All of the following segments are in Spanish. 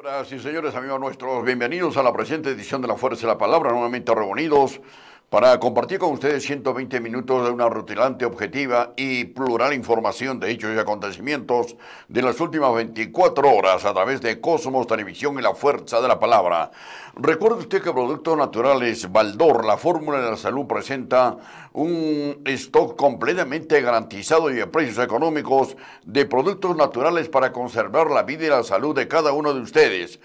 Señoras y señores, amigos nuestros, bienvenidos a la presente edición de La Fuerza de la Palabra, nuevamente reunidos para compartir con ustedes 120 minutos de una rutilante, objetiva y plural información de hechos y acontecimientos de las últimas 24 horas a través de Cosmos Televisión y La Fuerza de la Palabra. Recuerde usted que Productos Naturales Baldor, la fórmula de la salud, presenta un stock completamente garantizado y de precios económicos de productos naturales para conservar la vida y la salud de cada uno de ustedes.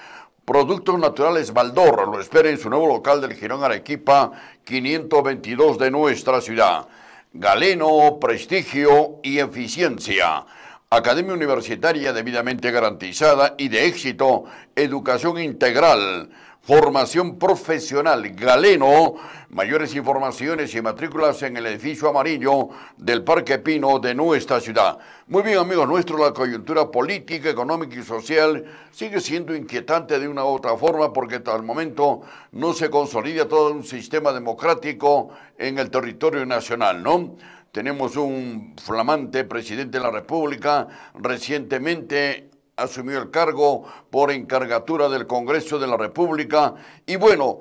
Productos Naturales Baldor lo espera en su nuevo local del Jirón Arequipa 522 de nuestra ciudad. Galeno, prestigio y eficiencia. Academia universitaria debidamente garantizada y de éxito, educación integral, formación profesional. Galeno, mayores informaciones y matrículas en el edificio amarillo del Parque Pino de nuestra ciudad. Muy bien, amigos nuestros, la coyuntura política, económica y social sigue siendo inquietante de una u otra forma porque hasta el momento no se consolida todo un sistema democrático en el territorio nacional, ¿no? Tenemos un flamante presidente de la República, recientemente asumió el cargo por encargatura del Congreso de la República y bueno,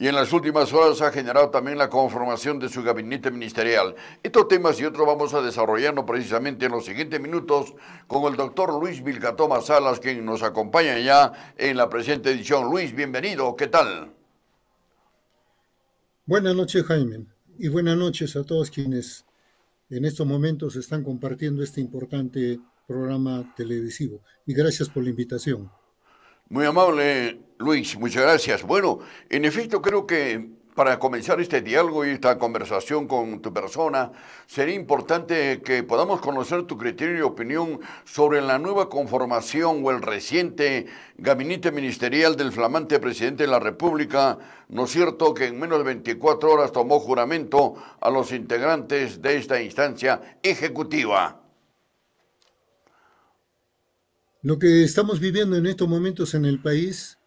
y en las últimas horas ha generado también la conformación de su gabinete ministerial. Estos temas y otros vamos a desarrollarnos precisamente en los siguientes minutos con el doctor Luis Vilcatoma Salas, quien nos acompaña ya en la presente edición. Luis, bienvenido, ¿qué tal? Buenas noches, Jaime, y buenas noches a todos quienes en estos momentos están compartiendo este importante programa televisivo. Y gracias por la invitación. Muy amable, Luis, muchas gracias. Bueno, en efecto, creo que para comenzar este diálogo y esta conversación con tu persona, sería importante que podamos conocer tu criterio y opinión sobre la nueva conformación o el reciente gabinete ministerial del flamante presidente de la República. ¿No es cierto que en menos de 24 horas tomó juramento a los integrantes de esta instancia ejecutiva? Lo que estamos viviendo en estos momentos en el país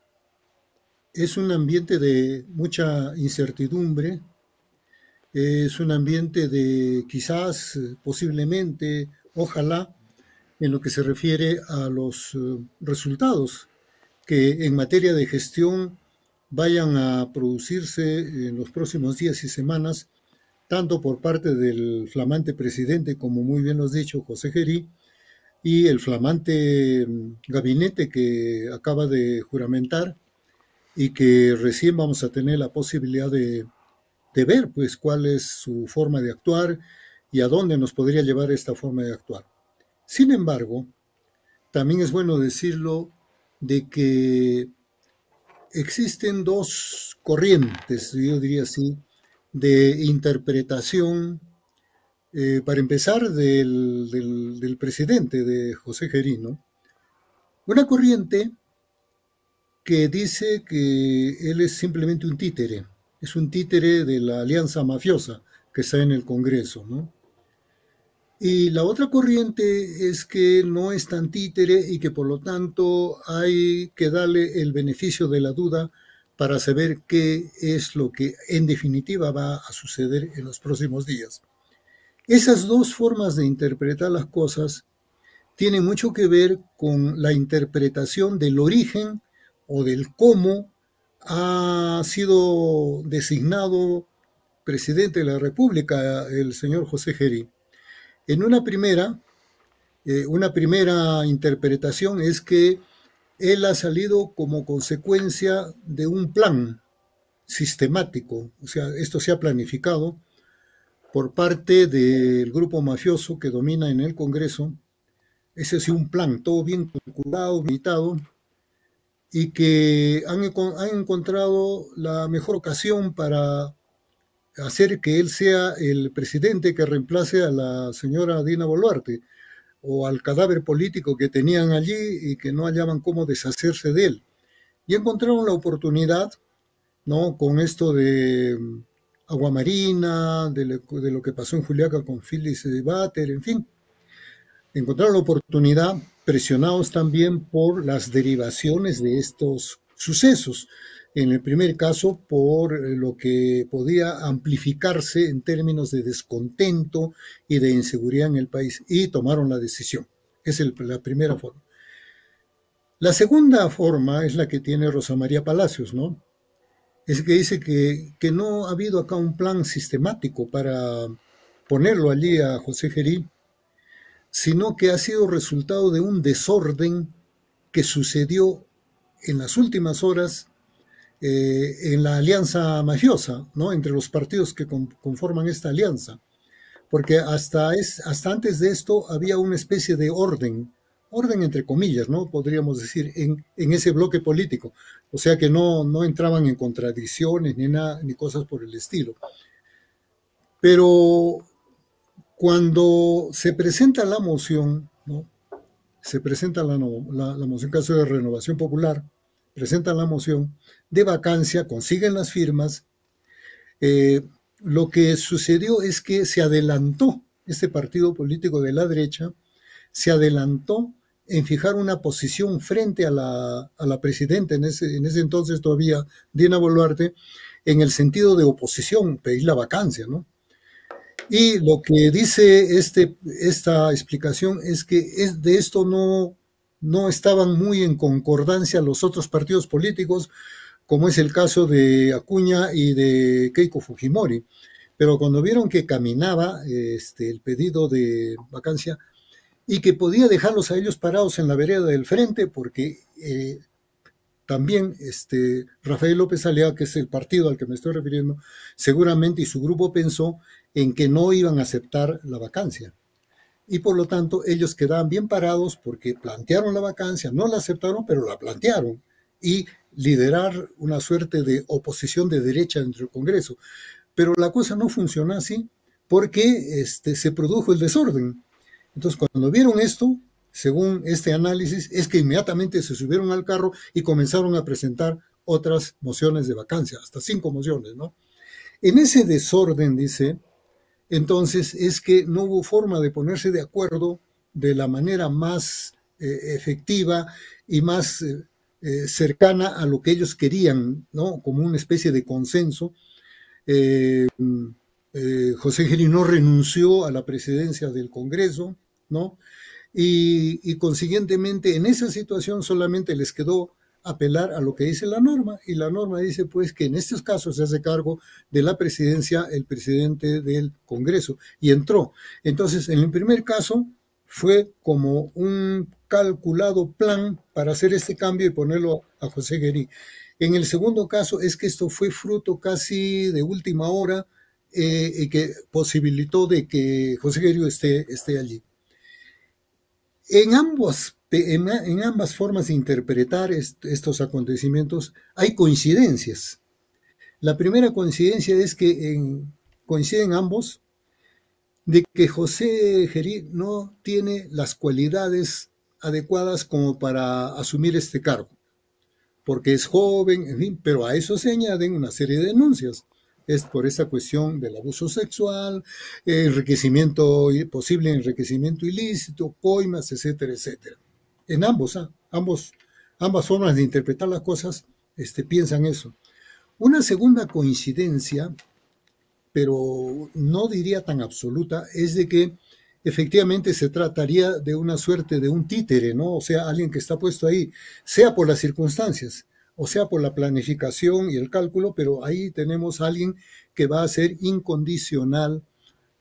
es un ambiente de mucha incertidumbre, es un ambiente de quizás, posiblemente, ojalá, en lo que se refiere a los resultados que en materia de gestión vayan a producirse en los próximos días y semanas, tanto por parte del flamante presidente, como muy bien lo has dicho, José Gerí, y el flamante gabinete que acaba de juramentar y que recién vamos a tener la posibilidad de ver pues cuál es su forma de actuar y a dónde nos podría llevar esta forma de actuar. Sin embargo, también es bueno decirlo de que existen dos corrientes, yo diría así, de interpretación, para empezar, del presidente, de José Gerí, ¿no? Una corriente que dice que él es simplemente un títere, es un títere de la alianza mafiosa que está en el Congreso, ¿no? Y la otra corriente es que no es tan títere y que por lo tanto hay que darle el beneficio de la duda para saber qué es lo que en definitiva va a suceder en los próximos días. Esas dos formas de interpretar las cosas tienen mucho que ver con la interpretación del origen o del cómo ha sido designado presidente de la República el señor José Gerí. En una primera interpretación es que él ha salido como consecuencia de un plan sistemático, o sea, esto se ha planificado por parte del grupo mafioso que domina en el Congreso. Ese ha sido un plan, todo bien calculado, meditado, y que han encontrado la mejor ocasión para hacer que él sea el presidente que reemplace a la señora Dina Boluarte o al cadáver político que tenían allí y que no hallaban cómo deshacerse de él. Y encontraron la oportunidad, ¿no? Con esto de Aguamarina, de lo que pasó en Juliaca con Phyllis Bater, en fin, encontraron la oportunidad presionados también por las derivaciones de estos sucesos. En el primer caso, por lo que podía amplificarse en términos de descontento y de inseguridad en el país, y tomaron la decisión. Es la primera forma. La segunda forma es la que tiene Rosa María Palacios, ¿no? Es que dice que no ha habido acá un plan sistemático para ponerlo allí a José Gerí, sino que ha sido resultado de un desorden que sucedió en las últimas horas en la alianza mafiosa, ¿no? Entre los partidos que conforman esta alianza. Porque hasta antes de esto había una especie de orden entre comillas, ¿no? Podríamos decir, en ese bloque político. O sea que no entraban en contradicciones ni nada, ni cosas por el estilo. Pero cuando se presenta la moción, ¿no? Se presenta la moción, caso de Renovación Popular, presentan la moción de vacancia, consiguen las firmas. Lo que sucedió es que se adelantó este partido político de la derecha, se adelantó en fijar una posición frente a la presidenta, en ese entonces todavía Dina Boluarte, en el sentido de oposición, pedir la vacancia, ¿no? Y lo que dice esta explicación es que de esto no estaban muy en concordancia los otros partidos políticos, como es el caso de Acuña y de Keiko Fujimori. Pero cuando vieron que caminaba el pedido de vacancia y que podía dejarlos a ellos parados en la vereda del frente, porque también Rafael López Aliaga, que es el partido al que me estoy refiriendo, seguramente y su grupo pensó en que no iban a aceptar la vacancia. Y por lo tanto ellos quedaban bien parados porque plantearon la vacancia, no la aceptaron, pero la plantearon. Y liderar una suerte de oposición de derecha dentro del Congreso. Pero la cosa no funcionó así porque se produjo el desorden. Entonces, cuando vieron esto, según este análisis, es que inmediatamente se subieron al carro y comenzaron a presentar otras mociones de vacancia, hasta 5 mociones, ¿no? En ese desorden, dice, entonces es que no hubo forma de ponerse de acuerdo de la manera más efectiva y más cercana a lo que ellos querían, ¿no? Como una especie de consenso. José Gerí no renunció a la presidencia del Congreso, ¿no? Y consiguientemente en esa situación solamente les quedó apelar a lo que dice la norma, y la norma dice pues que en estos casos se hace cargo de la presidencia el presidente del Congreso, y entró. Entonces, en el primer caso fue como un calculado plan para hacer este cambio y ponerlo a José Gerí. En el segundo caso es que esto fue fruto casi de última hora y que posibilitó de que José Gerí esté allí. En ambas formas de interpretar estos acontecimientos hay coincidencias. La primera coincidencia es que coinciden ambos de que José Gerí no tiene las cualidades adecuadas como para asumir este cargo, porque es joven, en fin, pero a eso se añaden una serie de denuncias. Es por esa cuestión del abuso sexual, posible enriquecimiento ilícito, coimas, etcétera, etcétera. En ambas formas de interpretar las cosas piensan eso. Una segunda coincidencia, pero no diría tan absoluta, es de que efectivamente se trataría de una suerte de un títere, ¿no? O sea, alguien que está puesto ahí, sea por las circunstancias, o sea, por la planificación y el cálculo, pero ahí tenemos a alguien que va a ser incondicional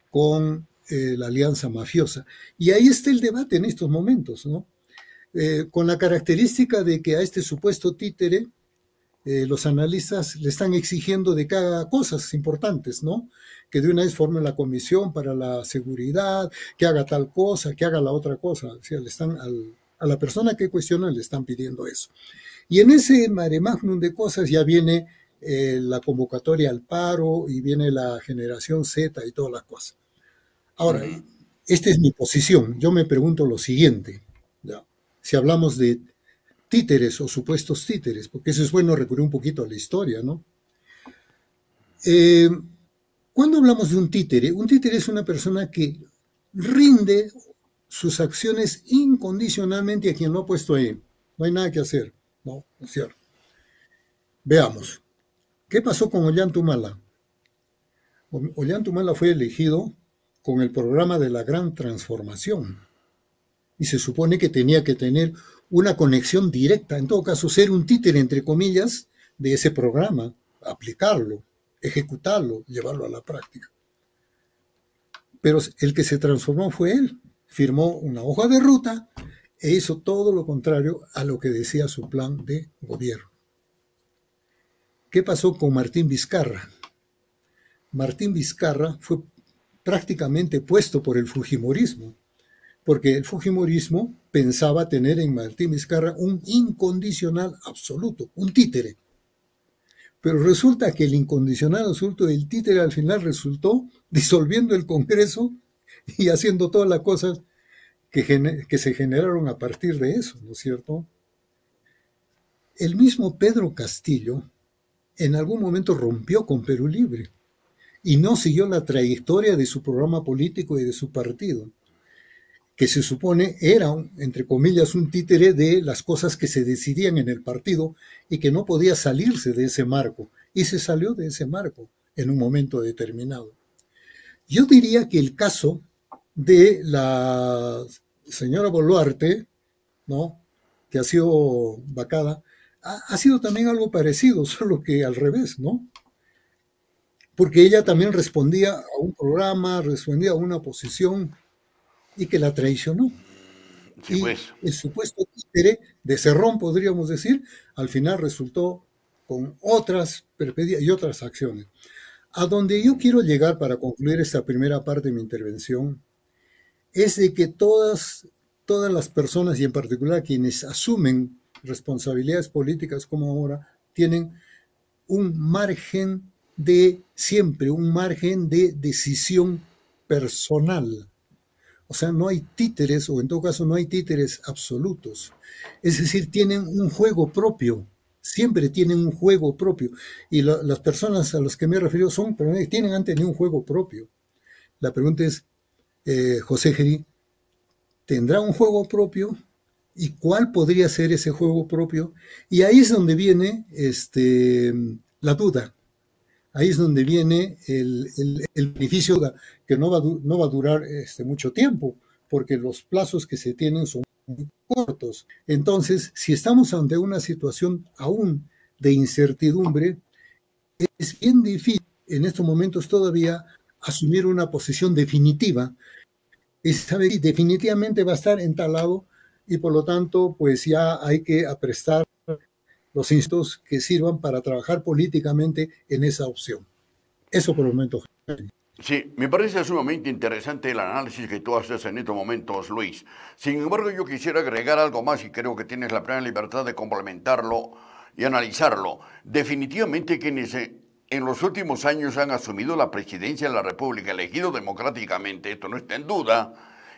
con la alianza mafiosa. Y ahí está el debate en estos momentos, ¿no? Con la característica de que a este supuesto títere los analistas le están exigiendo de que haga cosas importantes, ¿no? Que de una vez forme la comisión para la seguridad, que haga tal cosa, que haga la otra cosa. O sea, a la persona que cuestiona le están pidiendo eso. Y en ese mare magnum de cosas ya viene la convocatoria al paro y viene la generación Z y todas las cosas. Ahora, esta es mi posición. Yo me pregunto lo siguiente, ¿ya? Si hablamos de títeres o supuestos títeres, porque eso es bueno recurrir un poquito a la historia, ¿no? Cuando hablamos de un títere es una persona que rinde sus acciones incondicionalmente a quien lo ha puesto ahí. No hay nada que hacer, ¿no? ¿No es cierto? Veamos. ¿Qué pasó con Ollantaytamala? Ollantaytamala fue elegido con el programa de la Gran Transformación y se supone que tenía que tener una conexión directa, en todo caso ser un títere, entre comillas, de ese programa, aplicarlo, ejecutarlo, llevarlo a la práctica. Pero el que se transformó fue él, firmó una hoja de ruta e hizo todo lo contrario a lo que decía su plan de gobierno. ¿Qué pasó con Martín Vizcarra? Martín Vizcarra fue prácticamente puesto por el fujimorismo, porque el fujimorismo pensaba tener en Martín Vizcarra un incondicional absoluto, un títere. Pero resulta que el incondicional absoluto del títere al final resultó disolviendo el Congreso y haciendo todas las cosas que se generaron a partir de eso, ¿no es cierto? El mismo Pedro Castillo en algún momento rompió con Perú Libre y no siguió la trayectoria de su programa político y de su partido, que se supone era, entre comillas, un títere de las cosas que se decidían en el partido y que no podía salirse de ese marco. Y se salió de ese marco en un momento determinado. Yo diría que el caso de la señora Boluarte, ¿no?, que ha sido vacada, ha sido también algo parecido, solo que al revés, ¿no? Porque ella también respondía a un programa, respondía a una posición y que la traicionó. Sí, Y pues. el supuesto títere de Cerrón, podríamos decir, al final resultó con otras perspectivas y otras acciones. A donde yo quiero llegar para concluir esta primera parte de mi intervención es de que todas las personas, y en particular quienes asumen responsabilidades políticas como ahora, tienen un margen siempre un margen de decisión personal. O sea, no hay títeres, o en todo caso no hay títeres absolutos. Es decir, tienen un juego propio, siempre tienen un juego propio. Y las personas a las que me he referido son personas que han tenido un juego propio. La pregunta es, José Gerí, ¿tendrá un juego propio? ¿Y cuál podría ser ese juego propio? Y ahí es donde viene la duda. Ahí es donde viene el beneficio que no va a durar mucho tiempo, porque los plazos que se tienen son muy cortos. Entonces, si estamos ante una situación aún de incertidumbre, es bien difícil en estos momentos todavía asumir una posición definitiva. Y sabe que definitivamente va a estar entalado y por lo tanto, pues ya hay que aprestar los instrumentos que sirvan para trabajar políticamente en esa opción. Eso por el momento. Sí, me parece sumamente interesante el análisis que tú haces en estos momentos, Luis. Sin embargo, yo quisiera agregar algo más y creo que tienes la plena libertad de complementarlo y analizarlo. Definitivamente quienes en los últimos años han asumido la presidencia de la República, elegido democráticamente, esto no está en duda,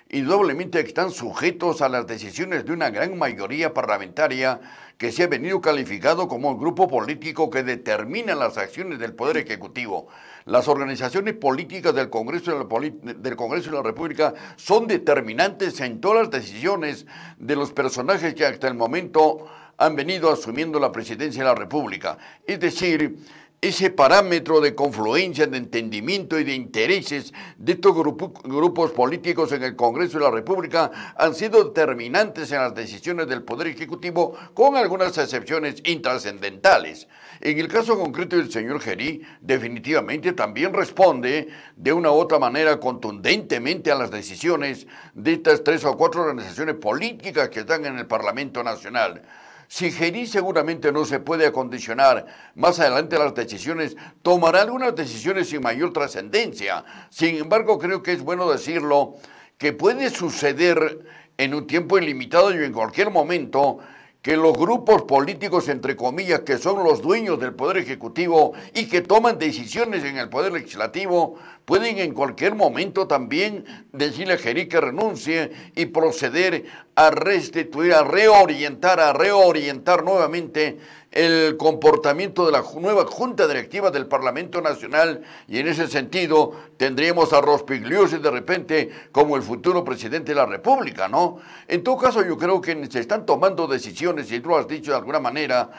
indudablemente están sujetos a las decisiones de una gran mayoría parlamentaria que se ha venido calificado como el grupo político que determina las acciones del Poder Ejecutivo. Las organizaciones políticas del Congreso de la República son determinantes en todas las decisiones de los personajes que hasta el momento han venido asumiendo la presidencia de la República. Es decir, ese parámetro de confluencia, de entendimiento y de intereses de estos grupos políticos en el Congreso de la República han sido determinantes en las decisiones del Poder Ejecutivo, con algunas excepciones intrascendentales. En el caso concreto del señor Gerí, definitivamente también responde de una u otra manera contundentemente a las decisiones de estas 3 o 4 organizaciones políticas que están en el Parlamento Nacional. Si Gerí seguramente no se puede acondicionar más adelante las decisiones, tomará algunas decisiones sin mayor trascendencia. Sin embargo, creo que es bueno decirlo, que puede suceder en un tiempo ilimitado y en cualquier momento que los grupos políticos, entre comillas, que son los dueños del Poder Ejecutivo y que toman decisiones en el Poder Legislativo, pueden en cualquier momento también decirle a Gerí que renuncie y proceder a restituir, a reorientar nuevamente el comportamiento de la nueva Junta Directiva del Parlamento Nacional, y en ese sentido tendríamos a Rospigliosi de repente como el futuro presidente de la República, ¿no? En todo caso, yo creo que se están tomando decisiones, y tú lo has dicho de alguna manera,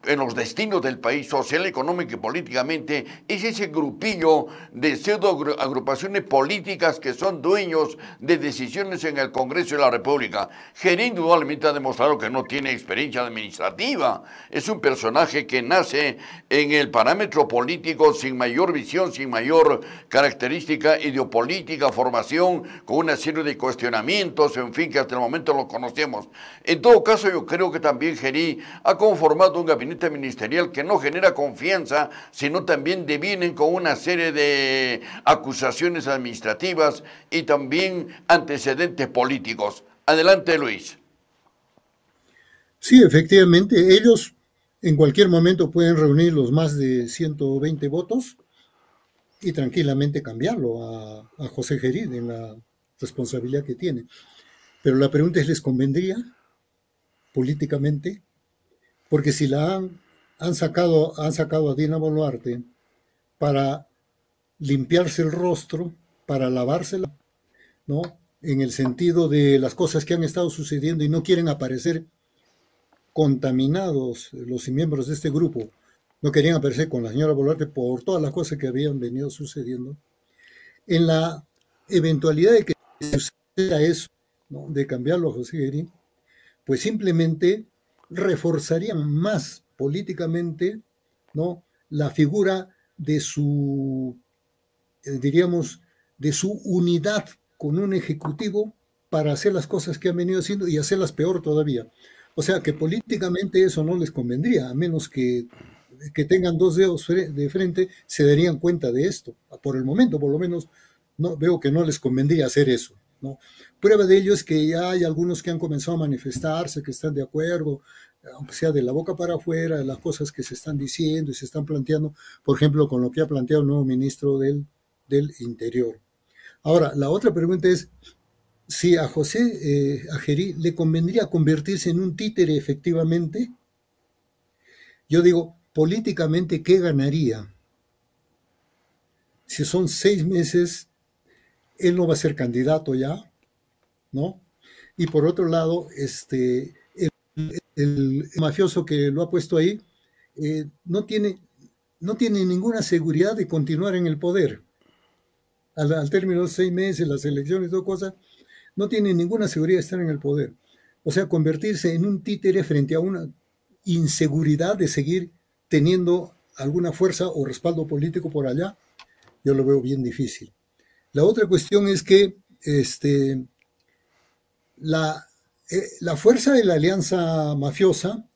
en los destinos del país, social, económico y políticamente, es ese grupillo de pseudo agrupaciones políticas que son dueños de decisiones en el Congreso de la República. Gerí indudablemente ha demostrado que no tiene experiencia administrativa, es un personaje que nace en el parámetro político sin mayor visión, sin mayor característica ideopolítica, formación, con una serie de cuestionamientos, en fin, que hasta el momento lo conocemos. En todo caso, yo creo que también Gerí ha conformado un gabinete ministerial que no genera confianza, sino también devienen con una serie de acusaciones administrativas y también antecedentes políticos. Adelante, Luis. Sí, efectivamente, ellos en cualquier momento pueden reunir los más de 120 votos y tranquilamente cambiarlo a José Gerí en la responsabilidad que tiene. Pero la pregunta es, ¿les convendría políticamente? Porque si han sacado a Dina Boluarte para limpiarse el rostro, para lavársela, ¿no? En el sentido de las cosas que han estado sucediendo y no quieren aparecer contaminados los miembros de este grupo, no querían aparecer con la señora Boluarte por todas las cosas que habían venido sucediendo. En la eventualidad de que suceda eso, ¿no? De cambiarlo a José Gerí, pues simplemente reforzarían más políticamente, ¿no? La figura de su, diríamos, de su unidad con un ejecutivo para hacer las cosas que han venido haciendo y hacerlas peor todavía. O sea que políticamente eso no les convendría, a menos que tengan dos dedos de frente, se darían cuenta de esto. Por el momento, por lo menos, no veo que no les convendría hacer eso, ¿no? Prueba de ello es que ya hay algunos que han comenzado a manifestarse, que están de acuerdo, aunque sea de la boca para afuera, de las cosas que se están diciendo y se están planteando, por ejemplo, con lo que ha planteado el nuevo ministro del Interior. Ahora, la otra pregunta es si a a Gerí le convendría convertirse en un títere efectivamente. Yo digo, políticamente, ¿qué ganaría? Si son 6 meses, él no va a ser candidato ya, ¿no? Y por otro lado, el mafioso que lo ha puesto ahí no tiene ninguna seguridad de continuar en el poder. Al término de 6 meses, las elecciones, todo cosa, no tiene ninguna seguridad de estar en el poder. O sea, convertirse en un títere frente a una inseguridad de seguir teniendo alguna fuerza o respaldo político por allá, yo lo veo bien difícil. La otra cuestión es que la fuerza de la alianza mafiosa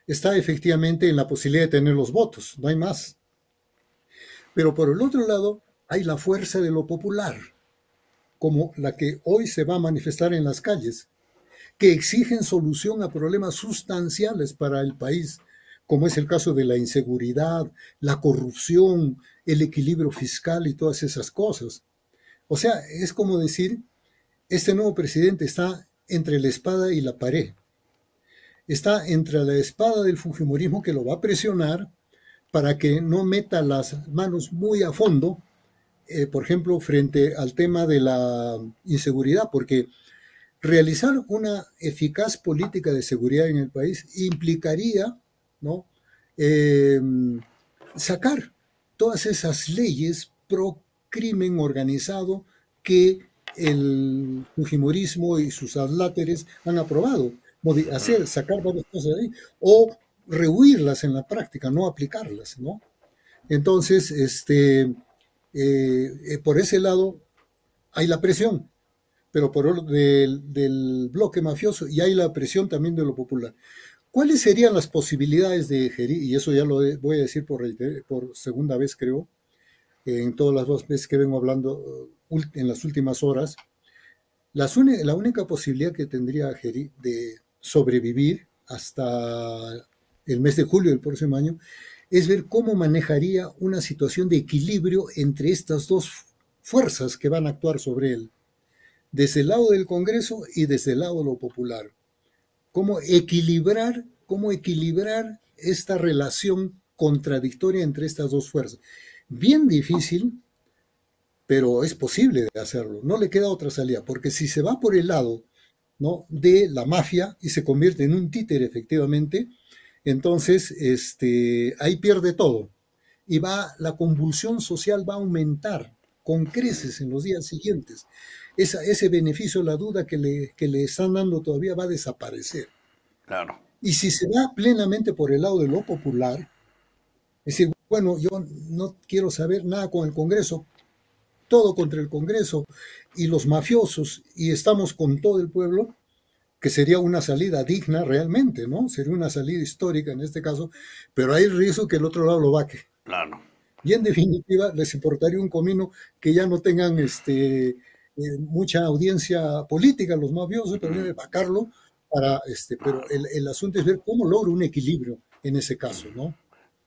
está efectivamente en la posibilidad de tener los votos, no hay más. Pero por el otro lado, hay la fuerza de lo popular, como la que hoy se va a manifestar en las calles, que exigen solución a problemas sustanciales para el país, como es el caso de la inseguridad, la corrupción, el equilibrio fiscal y todas esas cosas. O sea, es como decir, este nuevo presidente está entre la espada y la pared. Está entre la espada del fujimorismo, que lo va a presionar para que no meta las manos muy a fondo, por ejemplo, frente al tema de la inseguridad, porque realizar una eficaz política de seguridad en el país implicaría, ¿no? Sacar todas esas leyes pro crimen organizado que el fujimorismo y sus adláteres han aprobado. Sacar varias cosas de ahí, o rehuirlas en la práctica, no aplicarlas, ¿no? Entonces, por ese lado hay la presión, pero del bloque mafioso, y hay la presión también de lo popular. ¿Cuáles serían las posibilidades de Gerí? Y eso ya lo voy a decir por segunda vez, creo, en todas las 2 veces que vengo hablando en las últimas horas. La única posibilidad que tendría Gerí de sobrevivir hasta el mes de julio del próximo año, es ver cómo manejaría una situación de equilibrio entre estas dos fuerzas que van a actuar sobre él, desde el lado del Congreso y desde el lado de lo popular. Cómo equilibrar esta relación contradictoria entre estas dos fuerzas. Bien difícil, pero es posible de hacerlo. No le queda otra salida, porque si se va por el lado, ¿no?, de la mafia y se convierte en un títere efectivamente, entonces ahí pierde todo. Y la convulsión social va a aumentar con creces en los días siguientes. Ese beneficio, la duda que le están dando todavía va a desaparecer. Claro. Y si se va plenamente por el lado de lo popular, es decir, bueno, yo no quiero saber nada con el Congreso, todo contra el Congreso y los mafiosos, y estamos con todo el pueblo, que sería una salida digna realmente, ¿no? Sería una salida histórica en este caso, pero hay el riesgo que el otro lado lo vaque. Claro. Y en definitiva, les importaría un comino que ya no tengan mucha audiencia política los mafiosos, pero debe vacarlo pero el asunto es ver cómo logra un equilibrio en ese caso, ¿no?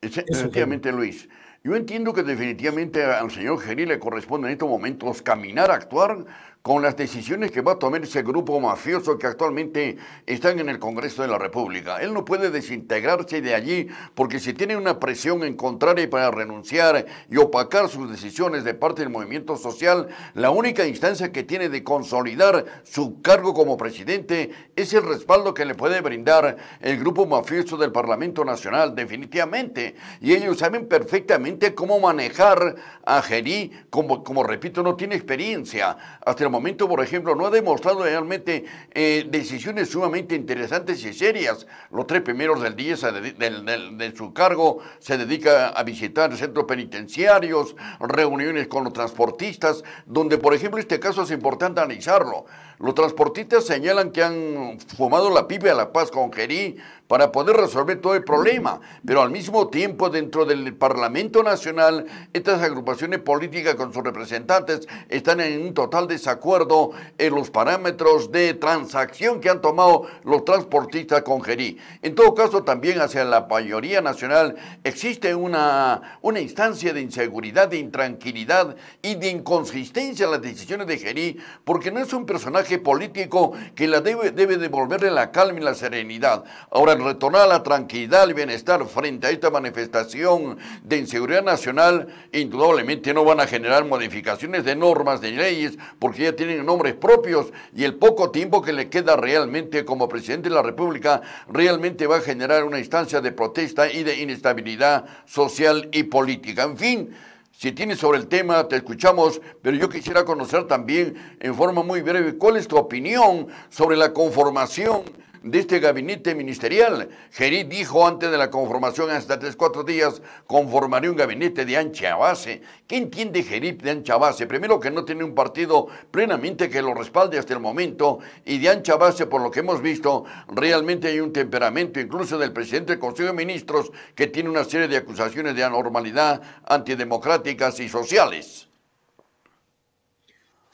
Eso creo. Efectivamente, Luis. Yo entiendo que definitivamente al señor Geri le corresponde en estos momentos caminar, actuar con las decisiones que va a tomar ese grupo mafioso que actualmente están en el Congreso de la República. Él no puede desintegrarse de allí porque si tiene una presión en contraria para renunciar y opacar sus decisiones de parte del movimiento social, la única instancia que tiene de consolidar su cargo como presidente es el respaldo que le puede brindar el grupo mafioso del Parlamento Nacional, definitivamente. Y ellos saben perfectamente cómo manejar a Geri, como repito, no tiene experiencia. Hasta el momento, por ejemplo, no ha demostrado realmente decisiones sumamente interesantes y serias. Los 3 primeros del día de su cargo se dedica a visitar centros penitenciarios, reuniones con los transportistas, donde, por ejemplo, este caso es importante analizarlo. Los transportistas señalan que han fumado la pipa de la paz con Geri para poder resolver todo el problema, pero al mismo tiempo dentro del Parlamento Nacional estas agrupaciones políticas con sus representantes están en un total desacuerdo en los parámetros de transacción que han tomado los transportistas con Geri. En todo caso, también hacia la mayoría nacional existe una instancia de inseguridad, de intranquilidad y de inconsistencia en las decisiones de Geri, porque no es un personaje político que debe devolverle la calma y la serenidad. Ahora, retornar a la tranquilidad y bienestar frente a esta manifestación de inseguridad nacional, indudablemente no van a generar modificaciones de normas, de leyes, porque ya tienen nombres propios y el poco tiempo que le queda realmente como presidente de la República realmente va a generar una instancia de protesta y de inestabilidad social y política. En fin, si tienes sobre el tema, te escuchamos, pero yo quisiera conocer también en forma muy breve cuál es tu opinión sobre la conformación de este gabinete ministerial. Geri dijo antes de la conformación, hasta 3-4 días, conformaré un gabinete de ancha base. ¿Qué entiende Geri de ancha base? Primero, que no tiene un partido plenamente que lo respalde hasta el momento, y de ancha base, por lo que hemos visto, realmente hay un temperamento, incluso del presidente del Consejo de Ministros, que tiene una serie de acusaciones de anormalidad, antidemocráticas y sociales.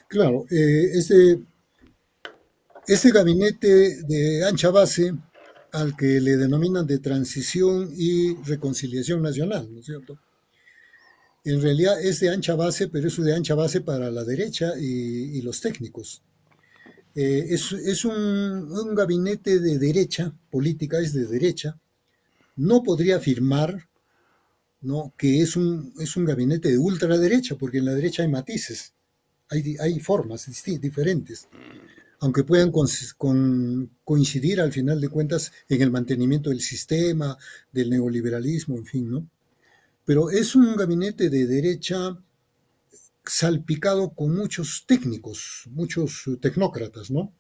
Claro, ese gabinete de ancha base al que le denominan de transición y reconciliación nacional, ¿no es cierto? En realidad es de ancha base, pero es de ancha base para la derecha y los técnicos. Es un gabinete de derecha, política es de derecha. No podría afirmar, ¿no?, que es un gabinete de ultraderecha, porque en la derecha hay matices, hay formas diferentes, aunque puedan coincidir al final de cuentas en el mantenimiento del sistema, del neoliberalismo, en fin, ¿no? Pero es un gabinete de derecha salpicado con muchos técnicos, muchos tecnócratas, ¿no?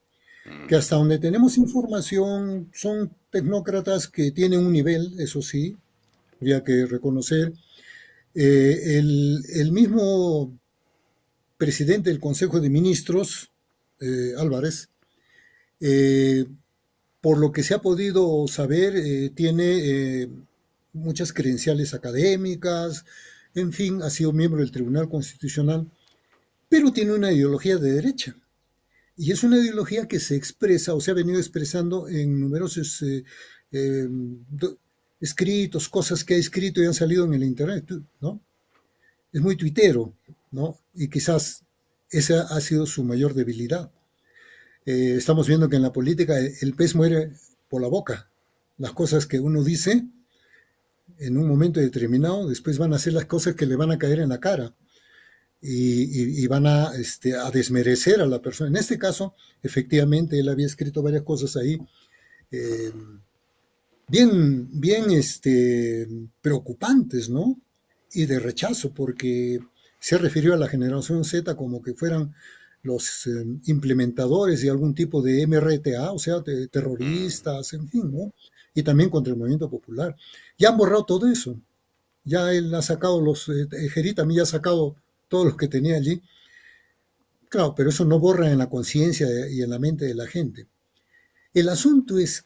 Que hasta donde tenemos información son tecnócratas que tienen un nivel, eso sí, habría que reconocer. El mismo presidente del Consejo de Ministros, Álvarez, por lo que se ha podido saber, tiene muchas credenciales académicas, en fin, ha sido miembro del Tribunal Constitucional, pero tiene una ideología de derecha. Y es una ideología que se expresa o se ha venido expresando en numerosos eh, escritos, cosas que ha escrito y han salido en el internet, ¿no? Es muy tuitero, ¿no? Y quizás esa ha sido su mayor debilidad. Estamos viendo que en la política el pez muere por la boca. Las cosas que uno dice en un momento determinado, después van a ser las cosas que le van a caer en la cara y van a desmerecer a la persona. En este caso, efectivamente, él había escrito varias cosas ahí eh, bien preocupantes, ¿no? Y de rechazo, porque se refirió a la generación Z como que fueran los implementadores de algún tipo de MRTA, o sea, de terroristas, en fin, ¿no? Y también contra el movimiento popular. Ya han borrado todo eso. Ya él ha sacado Geri también ya ha sacado todos los que tenía allí. Claro, pero eso no borra en la conciencia y en la mente de la gente. El asunto es,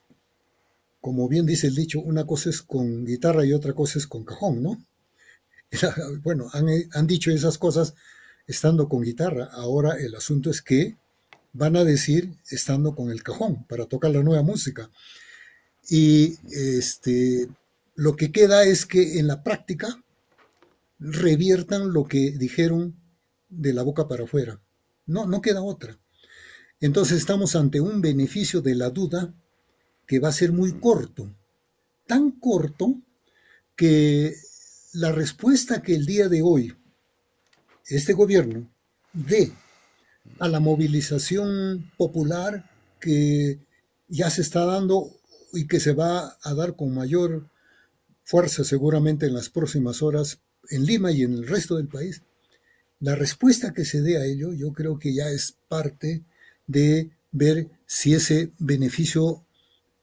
como bien dice el dicho, una cosa es con guitarra y otra cosa es con cajón, ¿no? Bueno, han dicho esas cosas estando con guitarra. Ahora el asunto es que van a decir estando con el cajón para tocar la nueva música. Y lo que queda es que en la práctica reviertan lo que dijeron de la boca para afuera. No, no queda otra. Entonces estamos ante un beneficio de la duda que va a ser muy corto, tan corto que la respuesta que el día de hoy este gobierno dé a la movilización popular que ya se está dando y que se va a dar con mayor fuerza seguramente en las próximas horas en Lima y en el resto del país, la respuesta que se dé a ello yo creo que ya es parte de ver si ese beneficio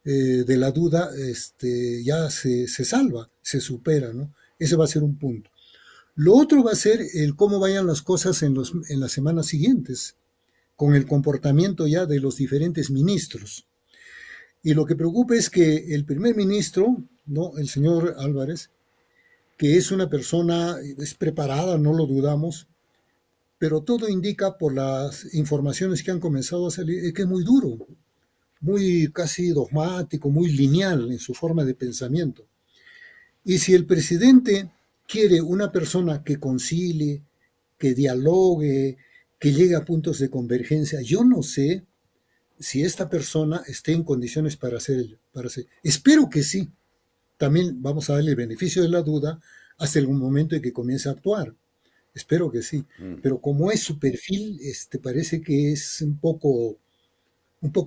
de la duda ya se salva, se supera, ¿no? Ese va a ser un punto. Lo otro va a ser el cómo vayan las cosas en las semanas siguientes, con el comportamiento ya de los diferentes ministros. Y lo que preocupa es que el primer ministro, ¿no? El señor Álvarez, que es una persona, es preparada, no lo dudamos, pero todo indica por las informaciones que han comenzado a salir, que es muy duro, muy casi dogmático, muy lineal en su forma de pensamiento. Y si el presidente quiere una persona que concilie, que dialogue, que llegue a puntos de convergencia, yo no sé si esta persona esté en condiciones para hacerlo. Espero que sí. También vamos a darle el beneficio de la duda hasta el momento en que comience a actuar. Espero que sí. Pero como es su perfil, parece que es un poco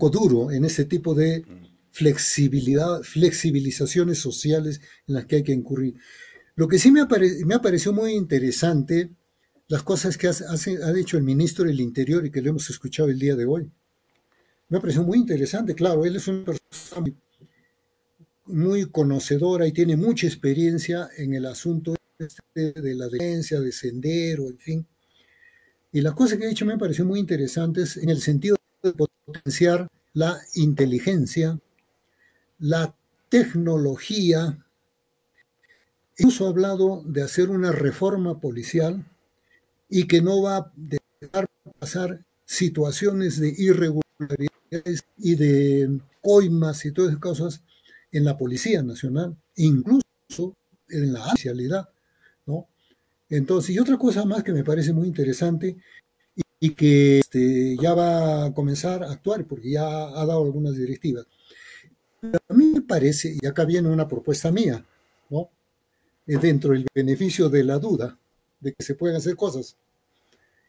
duro en ese tipo de flexibilizaciones sociales en las que hay que incurrir. Lo que sí me pareció muy interesante, las cosas que ha dicho el ministro del Interior y que le hemos escuchado el día de hoy. Me pareció muy interesante, claro, él es una persona muy conocedora y tiene mucha experiencia en el asunto de la delincuencia, de sendero, en fin. Y las cosas que ha dicho me pareció muy interesantes en el sentido de potenciar la inteligencia, la tecnología. Incluso ha hablado de hacer una reforma policial y que no va a dejar pasar situaciones de irregularidades y de coimas y todas esas cosas en la Policía Nacional, incluso en la oficialidad, ¿no? Entonces, y otra cosa más que me parece muy interesante y que ya va a comenzar a actuar porque ya ha dado algunas directivas. A mí me parece, y acá viene una propuesta mía, ¿no? Dentro del beneficio de la duda, de que se pueden hacer cosas.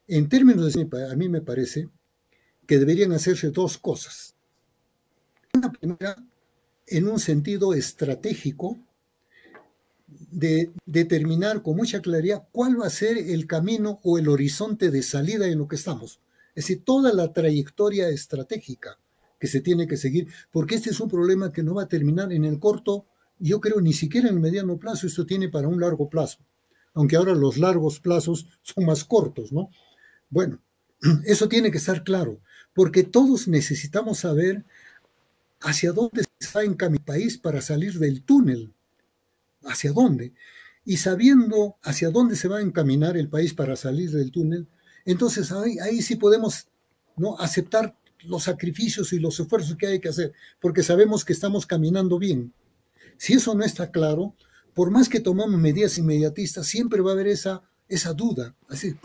En términos de, a mí me parece que deberían hacerse dos cosas. Una primera, en un sentido estratégico, de determinar con mucha claridad cuál va a ser el camino o el horizonte de salida en lo que estamos. Es decir, toda la trayectoria estratégica que se tiene que seguir, porque este es un problema que no va a terminar en el corto, yo creo ni siquiera en el mediano plazo, esto tiene para un largo plazo, aunque ahora los largos plazos son más cortos, ¿no? Bueno, eso tiene que estar claro, porque todos necesitamos saber hacia dónde se va a encaminar el país para salir del túnel, hacia dónde. Y sabiendo hacia dónde se va a encaminar el país para salir del túnel, entonces ahí sí podemos, ¿no?, aceptar los sacrificios y los esfuerzos que hay que hacer, porque sabemos que estamos caminando bien. Si eso no está claro, por más que tomamos medidas inmediatistas, siempre va a haber esa duda, así,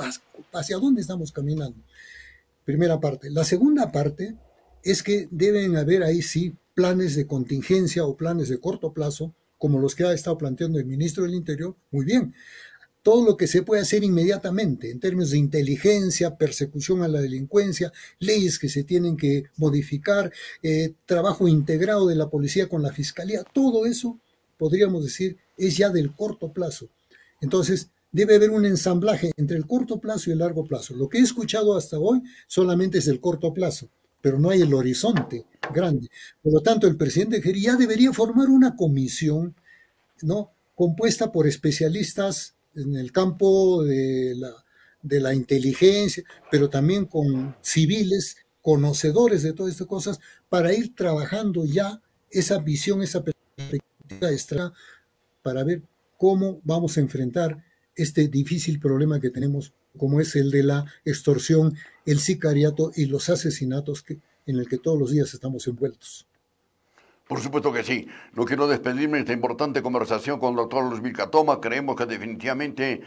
¿hacia dónde estamos caminando? Primera parte. La segunda parte es que deben haber ahí sí planes de contingencia o planes de corto plazo, como los que ha estado planteando el ministro del Interior, muy bien. Todo lo que se puede hacer inmediatamente en términos de inteligencia, persecución a la delincuencia, leyes que se tienen que modificar, trabajo integrado de la policía con la fiscalía, todo eso, podríamos decir, es ya del corto plazo. Entonces, debe haber un ensamblaje entre el corto plazo y el largo plazo. Lo que he escuchado hasta hoy solamente es el corto plazo, pero no hay el horizonte grande. Por lo tanto, el presidente ya debería formar una comisión, ¿no?, compuesta por especialistas en el campo de la inteligencia, pero también con civiles, conocedores de todas estas cosas, para ir trabajando ya esa visión, esa perspectiva extra, para ver cómo vamos a enfrentar este difícil problema que tenemos, como es el de la extorsión, el sicariato y los asesinatos en el que todos los días estamos envueltos. Por supuesto que sí. No quiero despedirme de esta importante conversación con el doctor Luis Vilcatoma. Creemos que definitivamente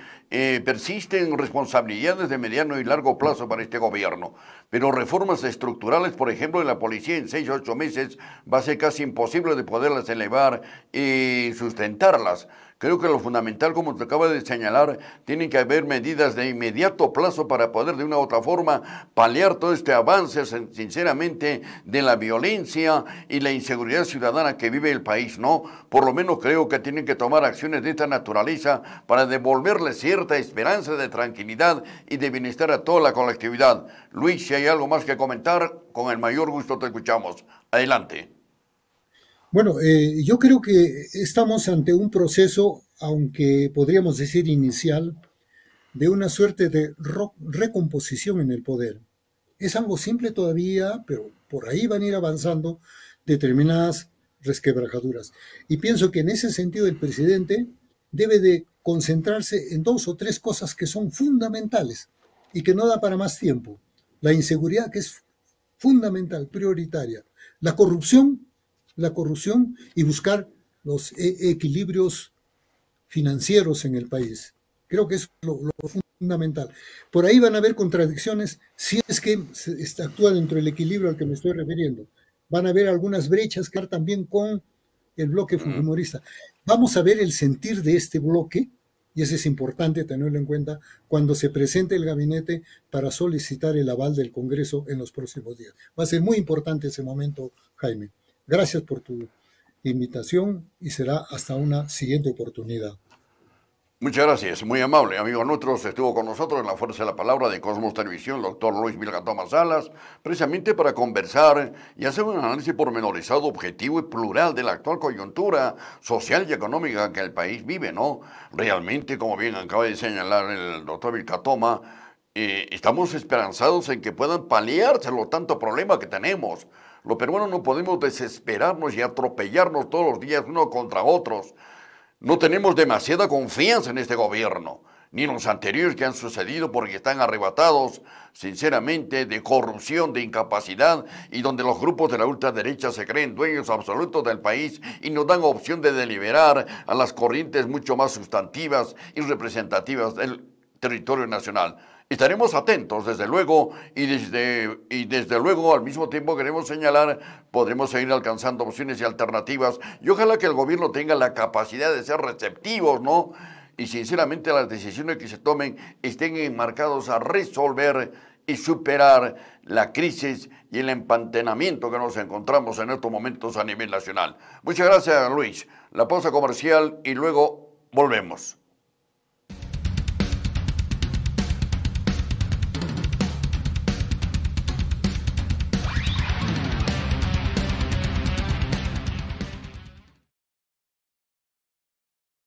persisten responsabilidades de mediano y largo plazo para este gobierno. Pero reformas estructurales, por ejemplo, en la policía en 6 o 8 meses va a ser casi imposible de poderlas elevar y sustentarlas. Creo que lo fundamental, como te acaba de señalar, tienen que haber medidas de inmediato plazo para poder de una u otra forma paliar todo este avance, sinceramente, de la violencia y la inseguridad ciudadana que vive el país, ¿no? Por lo menos creo que tienen que tomar acciones de esta naturaleza para devolverle cierta esperanza de tranquilidad y de bienestar a toda la colectividad. Luis, si hay algo más que comentar, con el mayor gusto te escuchamos. Adelante. Bueno, yo creo que estamos ante un proceso, aunque podríamos decir inicial, de una suerte de recomposición en el poder. Es algo simple todavía, pero por ahí van a ir avanzando determinadas resquebrajaduras. Y pienso que en ese sentido el presidente debe de concentrarse en 2 o 3 cosas que son fundamentales y que no da para más tiempo. La inseguridad, que es fundamental, prioritaria. La corrupción, y buscar los equilibrios financieros en el país. Creo que es lo fundamental. Por ahí van a haber contradicciones si es que se actúa dentro del equilibrio al que me estoy refiriendo. Van a haber algunas brechas que también con el bloque fujimorista. Vamos a ver el sentir de este bloque, y eso es importante tenerlo en cuenta, cuando se presente el gabinete para solicitar el aval del Congreso en los próximos días. Va a ser muy importante ese momento, Jaime. Gracias por tu invitación y será hasta una siguiente oportunidad. Muchas gracias, muy amable. Amigos nuestros, estuvo con nosotros en la Fuerza de la Palabra de Cosmos Televisión, el doctor Luis Vilcatoma Salas, precisamente para conversar y hacer un análisis pormenorizado, objetivo y plural de la actual coyuntura social y económica que el país vive, ¿no? Realmente, como bien acaba de señalar el doctor Vilcatoma, estamos esperanzados en que puedan paliarse los tantos problemas que tenemos. Los peruanos no podemos desesperarnos y atropellarnos todos los días unos contra otros. No tenemos demasiada confianza en este gobierno, ni en los anteriores que han sucedido porque están arrebatados, sinceramente, de corrupción, de incapacidad y donde los grupos de la ultraderecha se creen dueños absolutos del país y nos dan opción de deliberar a las corrientes mucho más sustantivas y representativas del territorio nacional. Estaremos atentos, desde luego, y desde luego al mismo tiempo queremos señalar, podremos seguir alcanzando opciones y alternativas, y ojalá que el gobierno tenga la capacidad de ser receptivos, ¿no? Y sinceramente las decisiones que se tomen estén enmarcados a resolver y superar la crisis y el empantanamiento que nos encontramos en estos momentos a nivel nacional. Muchas gracias, Luis. La pausa comercial y luego volvemos.